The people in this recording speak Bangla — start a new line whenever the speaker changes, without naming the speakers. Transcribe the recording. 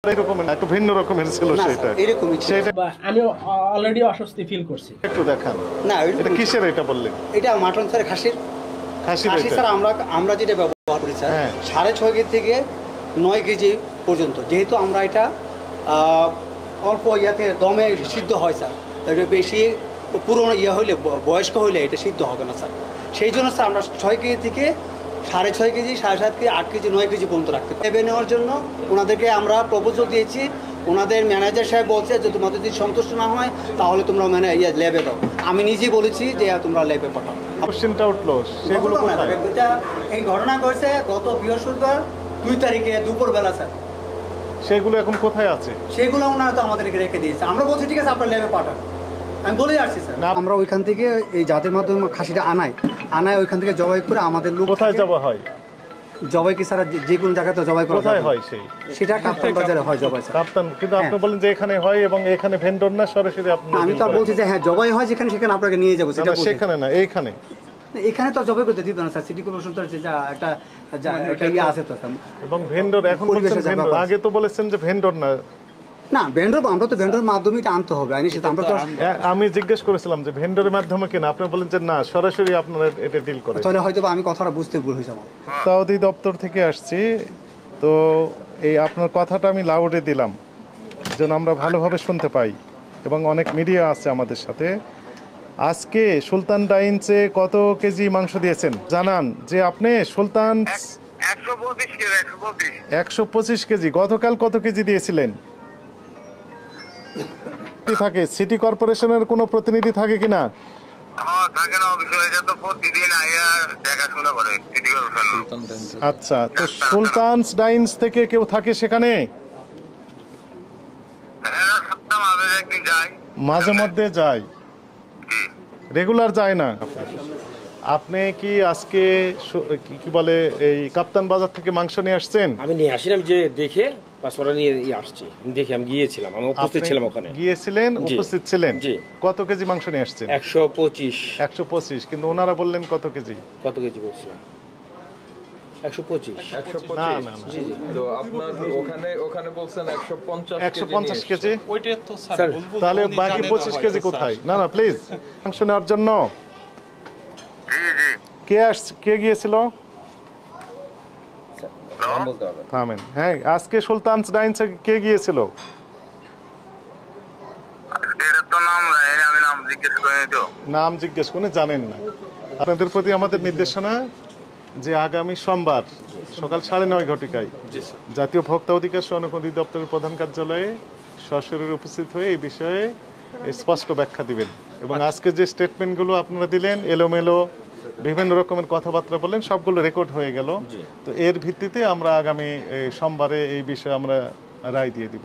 এরকম না, একটু ভিন্ন রকমের ছিল
না
সেটা।
স্যার, এরকমই ছিল।
সেটা
আমি অলরেডি অস্বস্তি ফিল করছি।
একটু দেখান।
না
এটা কিসের এটা বললেন?
এটা মাটন স্যার, খাসির।
খাসির
খাসি
এটা?
স্যার আমরা যেটা ব্যবহার করি স্যার,
হ্যাঁ।
6.5 কেজি থেকে 9 কেজি পর্যন্ত। যেহেতু আমরা এটা অল্প ইয়াতে দমে সিদ্ধ হয় স্যার, এটা বেশি পুরনো ইয়ে হইলে, বয়স্ক হইলে এটা সিদ্ধ হবে না স্যার। সেই জন্য স্যার আমরা 6 কেজি থেকে 6.5 কেজি, 7.5 কেজি, 8 কেজি, 9 কেজি পর্যন্ত রাখতে পারি। লেবে নেওয়ার জন্য ওনাদেরকে আমরা প্রপোজাল দিয়েছি। ওনাদের ম্যানেজার সাহেব বলছে যে তোমাদের যদি সন্তুষ্ট না হয় তাহলে তোমরা লেবে দাও। আমি নিজেই বলেছি যে তোমরা লেবে পাঠাও।
কোশ্চেনটা উঠলো, সেগুলো কোথায়?
এই ঘটনা ঘটছে গত বৃহস্পতিবার 2 তারিখে দুপুরবেলা স্যার।
সেগুলো এখন কোথায় আছে?
সেগুলো ওনারা তো আমাদেরকে রেখে দিয়েছে। আমরা বলছি ঠিক আছে, আপনার লেবে পাঠান। আমি বলেই আসছি স্যার। আমরা ওইখান থেকে এই জাতের মাধ্যমে খাসিটা আনায় ওইখান থেকে জবাই করে আমাদের লোক
কোথায় যাওয়া হয়?
জবাই কি স্যার যে কোনো জায়গাতে জবাই করা
কোথায়
যাবে?
হয় সেই?
সেটা কাপ্তান বাজারে হয় জবাই স্যার।
কাপ্তান, কিন্তু আপনি
হ্যাঁ।
বলেন যে এখানে হয় এবং এখানে ভেন্ডর না, সরাসরি আপনি
আমি তো আর বলছি যে হ্যাঁ জবাই হয় যেখানে, সেখানে আপনাকে নিয়ে যাবো সেটা বলছি।
সেখানে না, এইখানে।
এখানে তো জবাই করতে দিত না স্যার। সিটি কর্পোরেশন তো একটা ইয়ে আছে তো স্যার।
এবং ভেন্ডর এখন
পরিবেশের
বলছেন ভেন্ডর,
ব্যাপার আছে।
আগে তো বলেছেন যে ভেন্ডর না।
না ভেন্ডর, আমরা তো ভেন্ডর মাধ্যমে এটা আনতে হবে আইনি সেটা আমরা তো।
আমি জিজ্ঞেস করেছিলাম যে ভেন্ডরের মাধ্যমে কিনা, আপনি বলেন যে না, সরাসরি আপনারা এটা ডিল করে।
তাহলে হয়তো আমি কথাটা বুঝতে ভুল হয়েছে আমার।
সৌদি দপ্তর থেকে আসছি তো, এই আপনার কথাটা আমি লাউডে দিলাম যেন আমরা ভালোভাবে শুনতে পাই, এবং অনেক মিডিয়া আছে আমাদের সাথে। আজকে সুলতান ডাইন্সে কত কেজি মাংস দিয়েছেন জানান? যে আপনি সুলতান 125 কেজি। গতকাল কত কেজি দিয়েছিলেন? থাকে সিটি কর্পোরেশনের কোনো প্রতিনিধি থাকে কিনা? আচ্ছা, তো সুলতানস ডাইন্স থেকে কেউ থাকে সেখানে? মাঝে মধ্যে যায়, রেগুলার যায় না। আপনি কি আজকে কি বলে এই কাপ্তান বাজার থেকে মাংস নিয়ে আসছেন?
আমি নিয়ে আসিলাম যে দেখে পাসওয়ার্ড নিয়ে আসছি। দেখে আমি গিয়েছিলাম, আমি উপস্থিত ছিলাম ওখানে।
গিয়েছিলেন, উপস্থিত ছিলেন।
জি।
কত কেজি মাংস নিয়ে আসছেন?
125।
কিন্তু ওনারা বললেন কত কেজি?
কত কেজি বলছিলাম? 125।
না না না,
জি জি।
তো আপনার ওখানে বলছেন
150 কেজি।
ওইটা তো স্যার
স্যার,
বুলবুল
তাহলে
উনি
বাকি
জানেন না
25 কেজি
হয়তো,
কোথায়?
স্যার।
না না, প্লিজ, মাংস নেওয়ার জন্য কে গিয়েছিল? থামেন। হ্যাঁ, আজকে সুলতানস ডাইন্সে কে গিয়েছিল? নাম জিজ্ঞেস করে জানেন না? আপনাদের প্রতি আমাদের নির্দেশনা যে আগামী সোমবার সকাল 9:30 ঘটিকায় জাতীয় ভোক্তা অধিকার সনদ অধিদপ্তরের প্রধান কার্যালয়ে সশরীরে উপস্থিত হয়ে এই বিষয়ে স্পষ্ট ব্যাখ্যা দিবেন। এবং আজকে যে স্টেটমেন্টগুলো আপনারা দিলেন, এলোমেলো বিভিন্ন রকমের কথাবার্তা বললেন, সবগুলো রেকর্ড হয়ে গেল। তো এর ভিত্তিতে আমরা আগামী সোমবারে এই বিষয়ে আমরা রায় দিয়ে দিব।